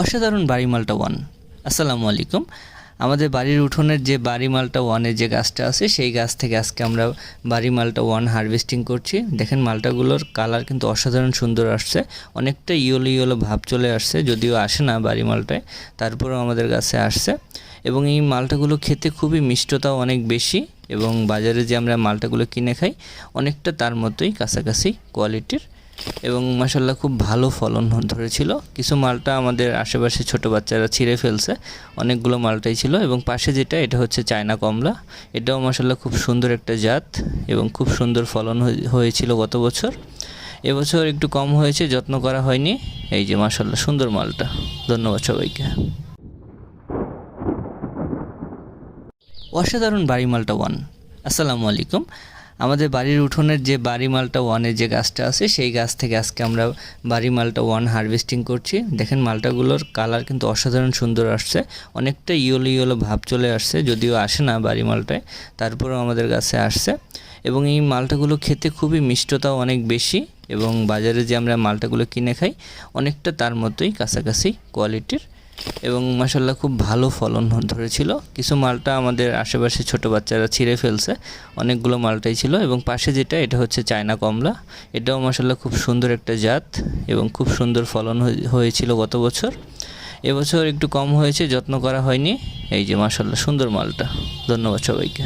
অসাধারণ বাড়ি মালটা ওয়ান। আসসালামু আলাইকুম। আমাদের বাড়ির উঠোনের যে বাড়ি মালটা ওয়ানের যে গাছটা আছে সেই গাছ থেকে আজকে আমরা বাড়ি মালটা ওয়ান হারভেস্টিং করছি। দেখেন মালটাগুলোর কালার কিন্তু অসাধারণ সুন্দর আসছে, অনেকটা ইয়েলো ইয়েলো ভাব চলে আসছে, যদিও আসে না বাড়ি মালটায়, তারপরেও আমাদের গাছে আসছে। এবং এই মালটাগুলো খেতে খুবই মিষ্টতাও অনেক বেশি, এবং বাজারে যে আমরা মালটাগুলো কিনে খাই অনেকটা তার মতোই কাছাকাছি কোয়ালিটির, এবং মাশাল্লাহ খুব ভালো ফলন ধরেছিল। কিছু মালটা আমাদের আশেপাশে ছোট বাচ্চারা ছিঁড়ে ফেলছে, অনেকগুলো মালটাই ছিল। এবং পাশে যেটা, এটা হচ্ছে চায়না কমলা, এটাও মাশাল্লাহ খুব সুন্দর একটা জাত এবং খুব সুন্দর ফলন হয়েছিল গত বছর। এবছর একটু কম হয়েছে, যত্ন করা হয়নি। এই যে মাশাল্লাহ সুন্দর মালটা। ধন্যবাদ সবাইকে। অসাধারণ বাড়ি মালটা ওয়ান। আসসালামু আলাইকুম। আমাদের বাড়ির উঠোনের যে বাড়ি মালটা ওয়ানের যে গাছটা আছে সেই গাছ থেকে আজকে আমরা বাড়ি মালটা ওয়ান হারভেস্টিং করছি। দেখেন মালটাগুলোর কালার কিন্তু অসাধারণ সুন্দর আসছে, অনেকটা ইয়েলো ইয়েলো ভাব চলে আসছে, যদিও আসে না বাড়ি মালটায়, তারপরেও আমাদের গাছে আসছে। এবং এই মালটাগুলো খেতে খুবই মিষ্টতাও অনেক বেশি, এবং বাজারে যে আমরা মালটাগুলো কিনে খাই অনেকটা তার মতোই কাছাকাছি কোয়ালিটির, এবং মাশাল্লাহ খুব ভালো ফলন ধরেছিল। কিছু মালটা আমাদের আশেপাশে ছোট বাচ্চারা ছিঁড়ে ফেলছে, অনেকগুলো মালটাই ছিল। এবং পাশে যেটা, এটা হচ্ছে চায়না কমলা, এটাও মাশাল্লাহ খুব সুন্দর একটা জাত এবং খুব সুন্দর ফলন হয়েছিল গত বছর। এবছর একটু কম হয়েছে, যত্ন করা হয়নি। এই যে মাশাল্লাহ সুন্দর মালটা। ধন্যবাদ সবাইকে।